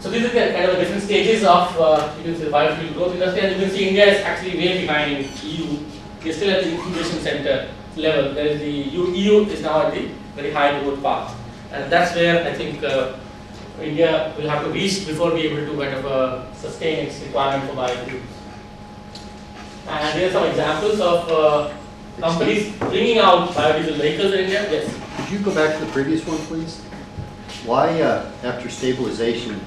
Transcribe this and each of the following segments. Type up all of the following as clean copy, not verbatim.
So this is the kind of different stages of you can say biofuel growth industry, and you can see India is actually way behind EU. We are still at the incubation center level. There is the EU is now at the very high growth path, and that's where I think India will have to reach before be able to kind of sustain its requirement for biofuels. And here are some examples of companies bringing out biodiesel vehicles in India. Yes. Could you go back to the previous one, please? Why, after stabilization,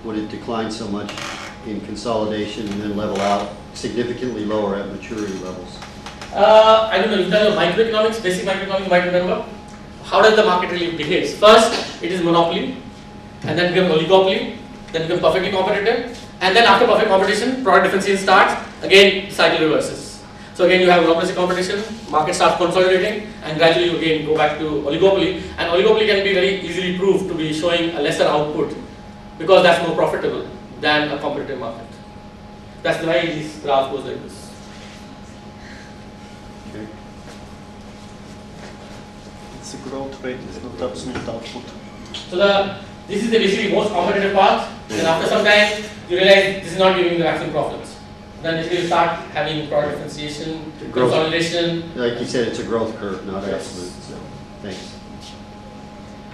would it decline so much in consolidation and then level out significantly lower at maturity levels? I don't know, in terms of microeconomics, basic microeconomics, you might remember. How does the market really behave? First, it is monopoly, and then becomes oligopoly, then becomes perfectly competitive, and then after perfect competition, product differentiation starts, again, the cycle reverses. So again, you have monopolistic competition, market starts consolidating, and gradually you again go back to oligopoly, and oligopoly can be very easily proved to be showing a lesser output, because that's more profitable than a competitive market. That's the way this graph goes like this. Okay. It's a growth rate, it's not absolute output. So this is the basically most competitive path. Then after some time, you realize this is not giving the maximum profits. Then you will start having product differentiation, consolidation. Like you said, it's a growth curve, not Yes. absolute. So, thanks.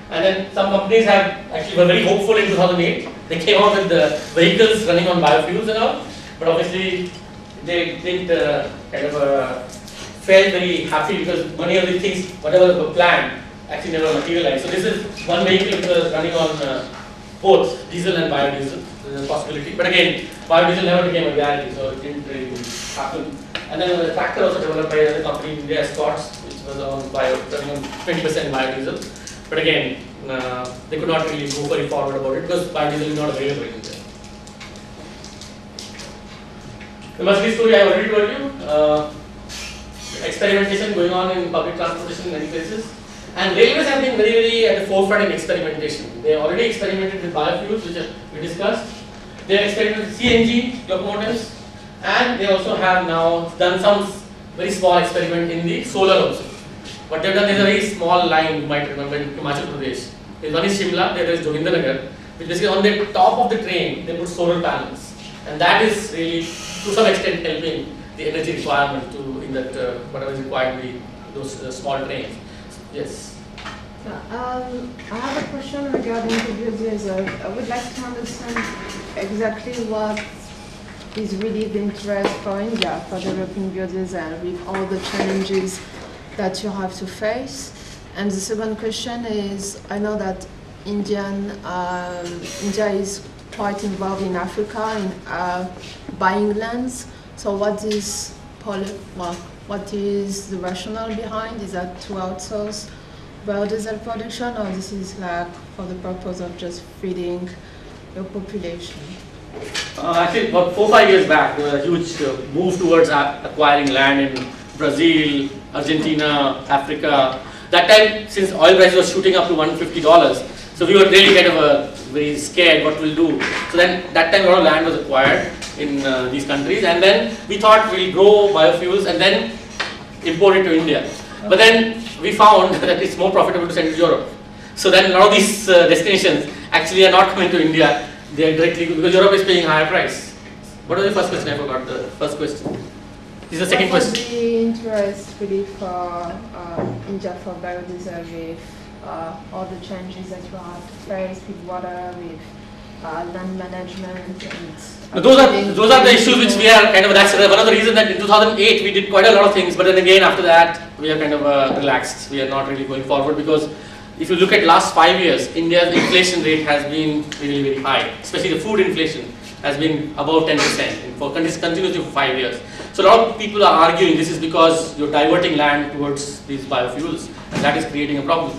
And then some companies have actually were very hopeful in 2008. They came out with the vehicles running on biofuels and all, but obviously they didn't felt very happy because many of the things, whatever were planned, actually never materialized. So this is one vehicle which was running on both diesel and biodiesel. There's a possibility, but again, biodiesel never became a reality, so it didn't really happen. And then a tractor also developed by another company in India, Scots, which was running on 20% biodiesel. But again, they could not really go very forward about it because biodiesel is not available in India. The Mercedes story I already told you. Experimentation going on in public transportation in many places. And railways have been very, very at the forefront in experimentation. They already experimented with biofuels, which we discussed. They have experimented with CNG locomotives, and they also have now done some very small experiment in the solar also. What they've done is a very small line, you might remember, in Himachal Pradesh. One is Shimla, the other is Jogindanagar, which basically on the top of the train, they put solar panels. And that is really, to some extent, helping the energy requirement to, in that, whatever is required in those small trains. Yes. I have a question regarding the biodiesel. I would like to understand exactly what is really the interest for India for developing biodiesel with all the challenges that you have to face. And the second question is, I know that India is quite involved in Africa in buying lands. So what is the rationale behind? Is that to outsource biodiesel production, or this is like for the purpose of just feeding your population? Actually, about 4 or 5 years back, there was a huge move towards acquiring land in Brazil, Argentina, Africa. That time, since oil prices were shooting up to $150, so we were really kind of very scared what we'll do. So then, that time a lot of land was acquired in these countries, and then we thought we'll grow biofuels and then import it to India. But then we found that it's more profitable to send it to Europe. So then a lot of these destinations actually are not coming to India. They are directly, because Europe is paying higher price. What was the first question? I forgot the first question. This is the second question. What would be interest really for India for biodiesel with all the changes that you have to face with water, with land management, and those are the issues which we are kind of, that's one of the reasons that in 2008 we did quite a lot of things, but then again after that we are kind of relaxed. We are not really going forward, because if you look at last 5 years, India's inflation rate has been really very high, especially the food inflation has been above 10% for continuously for 5 years. So a lot of people are arguing this is because you're diverting land towards these biofuels, and that is creating a problem.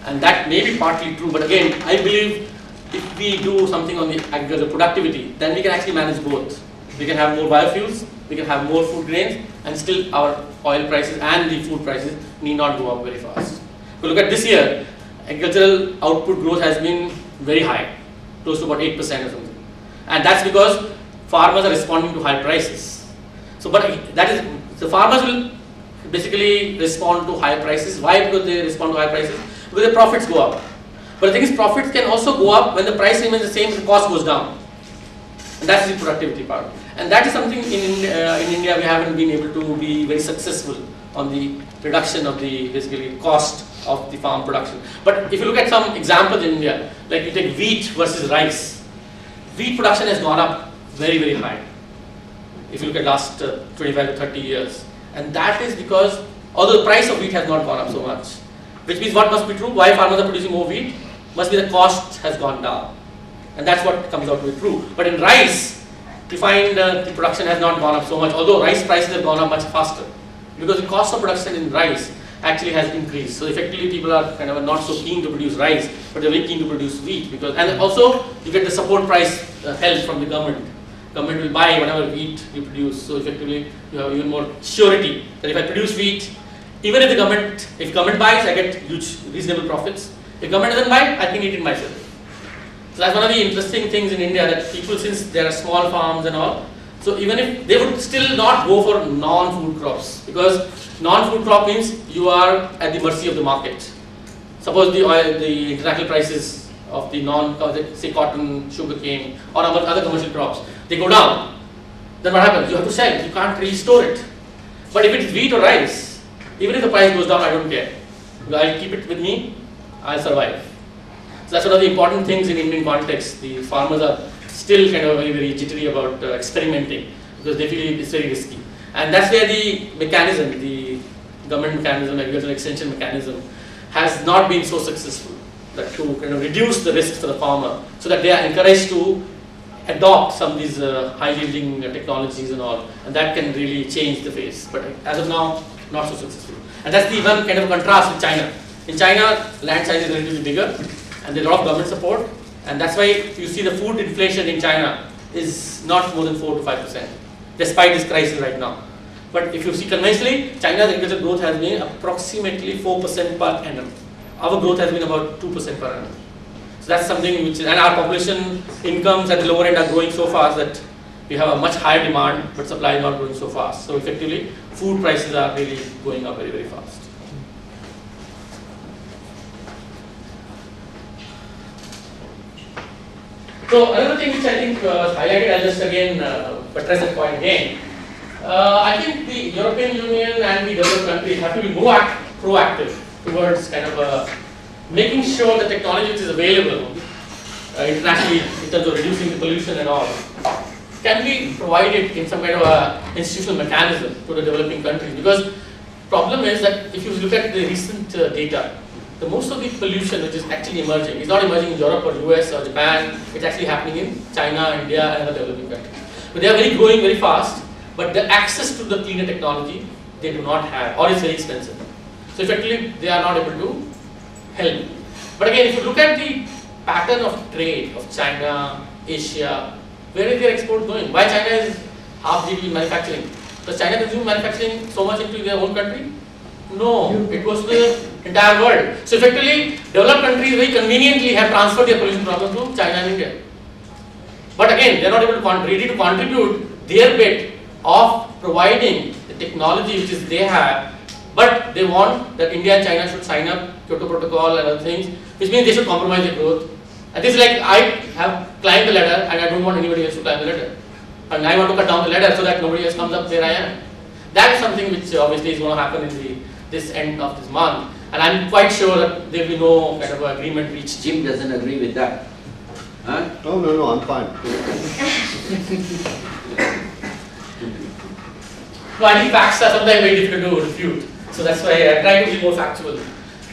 And that may be partly true, but again, I believe if we do something on the agricultural productivity, then we can actually manage both. We can have more biofuels, we can have more food grains, and still our oil prices and the food prices need not go up very fast. If you look at this year, agricultural output growth has been very high, close to about 8% or something. And that's because farmers are responding to high prices. So, but that is, the farmers will basically respond to high prices. Why? Because they respond to high prices, because their profits go up. But the thing is, profits can also go up when the price remains the same, the cost goes down. And that's the productivity part. And that is something in India we haven't been able to be very successful on the reduction of the basically cost of the farm production. But if you look at some examples in India, like you take wheat versus rice, wheat production has gone up very, very high. If you look at last 25 to 30 years. And that is because, although the price of wheat has not gone up so much, which means what must be true? Why farmers are producing more wheat? Must be the cost has gone down. And that's what comes out to be true. But in rice, you find the production has not gone up so much, although rice prices have gone up much faster. Because the cost of production in rice actually has increased. So effectively people are kind of not so keen to produce rice, but they're very keen to produce wheat. Because, and also you get the support price help from the government. Government will buy whatever wheat you produce. So effectively you have even more surety that if I produce wheat, even if government buys, I get huge reasonable profits. If government doesn't buy, I can eat it myself. So that's one of the interesting things in India, that people, since there are small farms and all, so even if they would still not go for non-food crops, because non-food crop means you are at the mercy of the market. Suppose the international prices of the say cotton, sugarcane, or other commercial crops, they go down. Then what happens? You have to sell. You can't really store it. But if it is wheat or rice, even if the price goes down, I don't care. I'll keep it with me. I'll survive. So that's one of the important things in Indian context. The farmers are still kind of very, very jittery about experimenting, because they feel it's very risky. And that's where the mechanism, the government mechanism, agricultural extension mechanism, has not been so successful, that to kind of reduce the risks for the farmer, so that they are encouraged to adopt some of these high yielding technologies and all, and that can really change the face. But as of now, not so successful. And that's the one kind of contrast with China. In China, land size is relatively bigger, and there's a lot of government support, and that's why you see the food inflation in China is not more than 4 to 5%, despite this crisis right now. But if you see conventionally, China's agricultural growth has been approximately 4% per annum. Our growth has been about 2% per annum. So that's something which is, and our population incomes at the lower end are growing so fast that we have a much higher demand, but supply is not growing so fast. So effectively, food prices are really going up very, very fast. So another thing which I think was highlighted, I'll just again buttress that point again. I think the European Union and the developed countries have to be more proactive towards kind of making sure the technology which is available internationally in terms of reducing the pollution and all can be provided in some kind of a institutional mechanism to the developing countries. Because problem is that if you look at the recent data, the most of the pollution which is actually emerging is not emerging in Europe or US or Japan, it's actually happening in China, India and other developing countries. But they are growing very fast, but the access to the cleaner technology they do not have, or it's very expensive. So effectively they are not able to help. But again, if you look at the pattern of trade of China, Asia, where is their export going? Why China is half GDP manufacturing? Does China consume manufacturing so much into their own country? No, it goes to the entire world. So effectively, developed countries very conveniently have transferred their pollution problem to China and India. But again, they are not able to ready to contribute their bit of providing the technology which is they have, but they want that India and China should sign up Kyoto Protocol and other things, which means they should compromise their growth. And this is like, I have climbed the ladder and I don't want anybody else to climb the ladder. And I want to cut down the ladder so that nobody else comes up, there I am. That is something which obviously is going to happen in this end of this month. And I'm quite sure that there will be no kind of agreement reached. Jim doesn't agree with that. Huh? Oh, no, I'm fine. No, I think facts are sometimes very difficult to refute. So that's why I try to be more factual.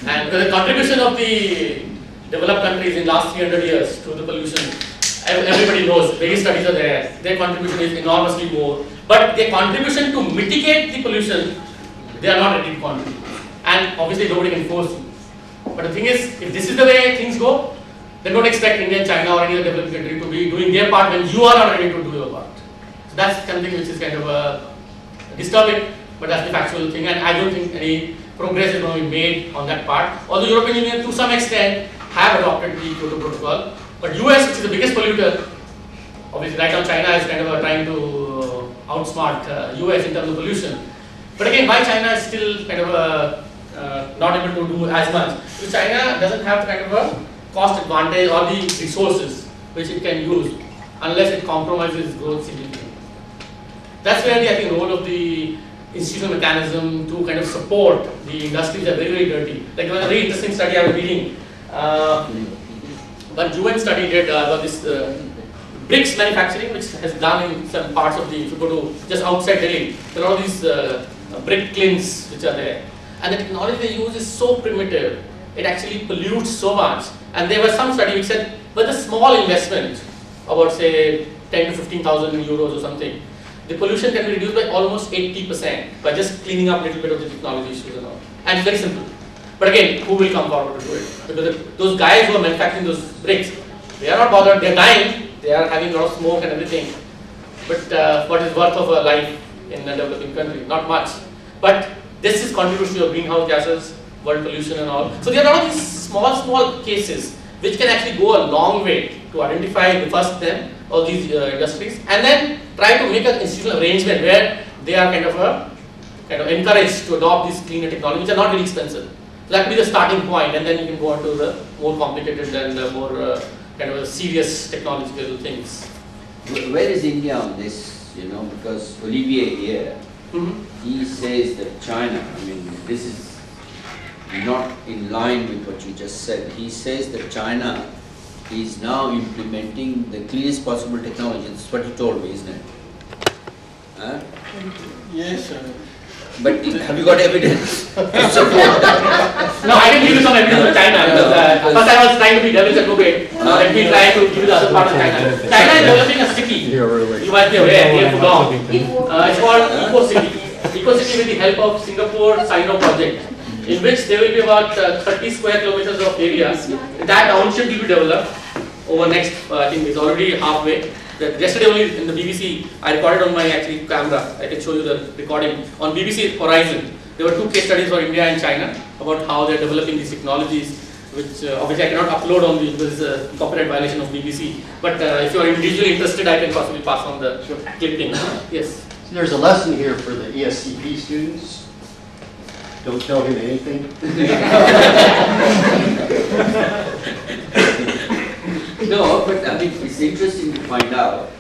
And because the contribution of the developed countries in the last 300 years to the pollution, everybody knows, various studies are there, their contribution is enormously more. But their contribution to mitigate the pollution, they are not ready to contribute. And obviously nobody can force you. But the thing is, if this is the way things go, then don't expect India, China or any other developing country to be doing their part when you are not ready to do your part. So that's something which is kind of disturbing, but that's the factual thing, and I don't think any progress is going to be made on that part. Although the European Union to some extent have adopted the Kyoto Protocol, but US, which is the biggest polluter, obviously right now China is kind of trying to outsmart US in terms of pollution. But again, why China is still kind of not able to do as much? Because China doesn't have kind of cost advantage or the resources which it can use unless it compromises growth significantly. That's where the, I think, role of the institutional mechanism to kind of support the industries that are very, very dirty. Like there was a very interesting study I was reading. One UN study did about this bricks manufacturing, which has done in some parts of the, if you go to just outside Delhi, there are all these brick kilns which are there. And the technology they use is so primitive, it actually pollutes so much. And there was some study which said, with a small investment, about say 10 to 15,000 euros or something, the pollution can be reduced by almost 80% by just cleaning up a little bit of the technology issues and all. And it's very simple. But again, who will come forward to do it? Because those guys who are manufacturing those bricks, they are not bothered, they are dying, they are having a lot of smoke and everything. But what is worth of a life in a developing country? Not much. But this is contributes to your greenhouse gases, world pollution and all. So there are a lot of these small cases which can actually go a long way to identify first them, all these industries, and then try to make an institutional arrangement where they are kind of encouraged to adopt these cleaner technologies which are not very expensive. So that could be the starting point, and then you can go on to the more complicated and more kind of serious technological things. Where is India on this? You know, because Olivier here, he says that China, I mean, this is not in line with what you just said. He says that China is now implementing the cleanest possible technology. That's what he told me, isn't it? Huh? Yes. But have you got evidence to support that? No, I can give you some evidence of China. First I was trying to be devil's advocate. Let me try to give you the other part of China. China is developing a city. You might be aware, near Pudong. It's called Eco-City. Eco-City with the help of Singapore Sino project, in which there will be about 30 square kilometers of area. That township will be developed over next, I think it's already halfway. Yesterday only in the BBC, I recorded on my camera. I can show you the recording. On BBC Horizon, there were 2 case studies for India and China about how they're developing these technologies, which obviously I cannot upload on the, because it's a copyright violation of BBC. But if you are individually interested, I can possibly pass on the clipping. Yes. So there's a lesson here for the ESCP students. Don't tell him anything. No, but I mean, it's interesting to find out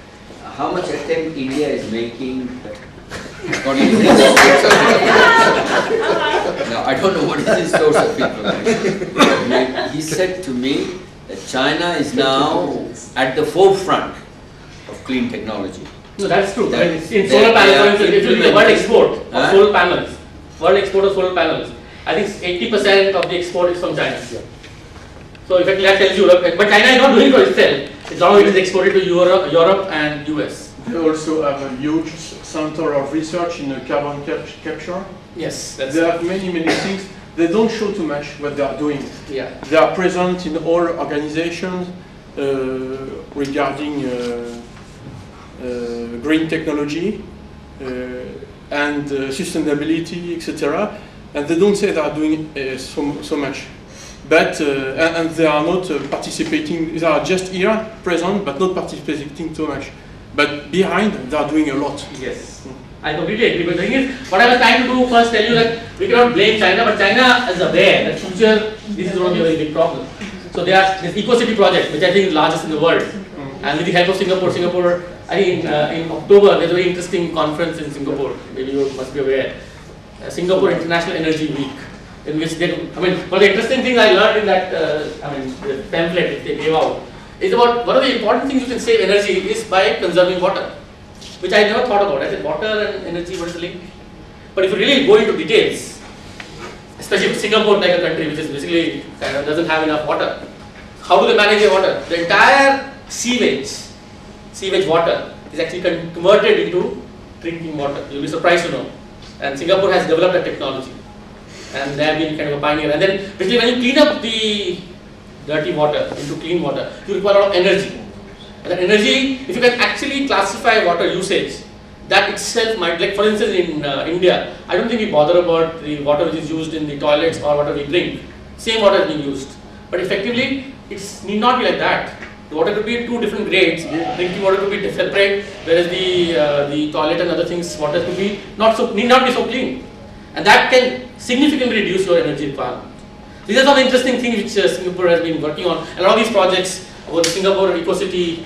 how much attempt India is making. Now, I don't know what is his source of information. He said to me that China is now at the forefront of clean technology. No, that's true. In solar panels, for instance, if you look at the world export of solar panels, I think 80% of the export is from China. So effectively that tells you, but China is not doing it for itself. It's now it is exported to Europe and US. They also have a huge center of research in carbon capture. Yes, they have many things. They don't show too much what they are doing. Yeah. They are present in all organizations regarding green technology and sustainability, etc. And they don't say they are doing so much. But and they are not participating. They are just here, present, but not participating too much. But behind, they are doing a lot. Yes, I completely agree. But the thing is, what I was trying to do first tell you that we cannot blame China, but China is aware that future this is going to be a very big problem. So they are this Eco-City project, which I think is largest in the world, and with the help of Singapore. I think in October there's a very interesting conference in Singapore. Maybe you must be aware, Singapore International Energy Week. In which they, one of the interesting things I learned in that, the pamphlet which they gave out, is about one of the important things you can save energy is by conserving water, which I never thought about. I said water and energy, what is the link? But if you really go into details, especially Singapore like a country which is basically doesn't have enough water, how do they manage their water? The entire sewage water is actually converted into drinking water. You'll be surprised to know. And Singapore has developed a technology. And they have been kind of a pioneer. And then basically when you clean up the dirty water into clean water, you require a lot of energy. And that energy, if you can actually classify water usage, that itself might, like for instance in India, I don't think we bother about the water which is used in the toilets or water we drink. Same water is being used. But effectively, it need not be like that. The water could be 2 different grades. Drinking water could be separate, whereas the toilet and other things, water could be need not be so clean. And that can significantly reduce your energy requirement. These are some interesting things which Singapore has been working on. A lot of these projects about the Singapore Eco-City,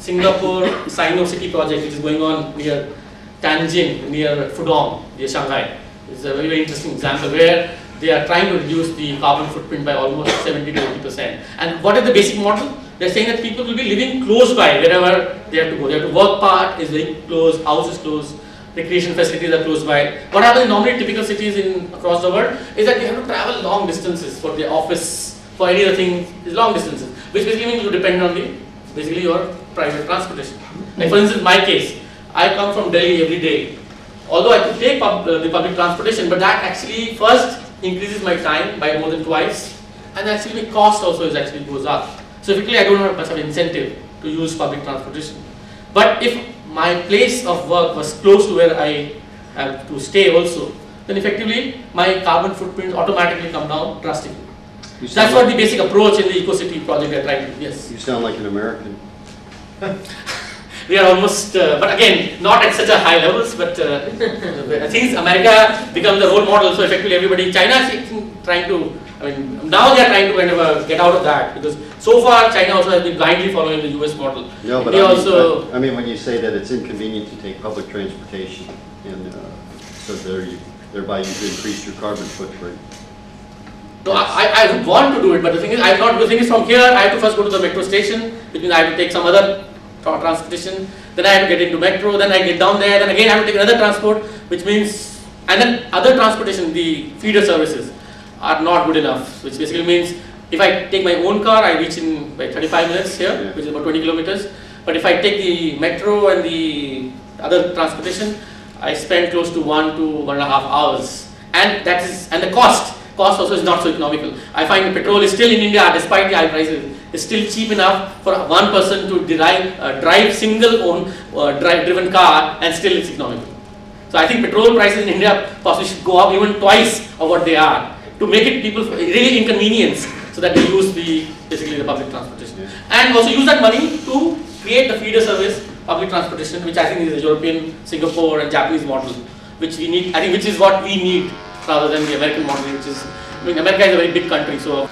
Singapore Sino-City project, which is going on near Tianjin, near Pudong, near Shanghai. It's a very, very interesting example where they are trying to reduce the carbon footprint by almost 70 to 80%. And what is the basic model? They're saying that people will be living close by wherever they have to go. They have to work part is very close, house is close, recreation facilities are close by. What happens in normally typical cities across the world is that you have to travel long distances for the office, for any other thing, is long distances, which basically means you depend on basically your private transportation. Like for instance, my case, I come from Delhi every day. Although I could take the public transportation, but that actually first increases my time by more than twice, and actually my cost also actually goes up. So effectively I don't have much of incentive to use public transportation. But if my place of work was close to where I have to stay also, then effectively my carbon footprint automatically come down drastically. That's what the basic approach in the Eco-City project they're trying to do. Yes. You sound like an American. We are almost, but again, not at such a high levels, but I think America becomes the role model, so effectively everybody, China is trying to, now they are trying to kind of get out of that, because so far China also has been blindly following the US model. No, but I mean when you say that it's inconvenient to take public transportation, and so thereby you increase your carbon footprint. No, I would want to do it, but the thing is, the thing is from here, I have to first go to the metro station, which means I have to take some other transportation, then I have to get into metro, then I get down there, then again I have to take another transport, which means, and then other transportation, the feeder services are not good enough, which basically means if I take my own car, I reach in like 35 minutes here, yeah, which is about 20 kilometers, but if I take the metro and the other transportation, I spend close to 1 to 1.5 hours, and the cost also is not so economical. I find petrol is still in India, despite the high prices, is still cheap enough for one person to drive single driven car, and still it's economical. So I think petrol prices in India possibly should go up even twice of what they are, to make it people really inconvenience, so that they use basically the public transportation, yeah, and also use that money to create the feeder service public transportation, which I think is the European, Singapore and Japanese model, which we need. I think which is what we need rather than the American model, which is, America is a very big country, so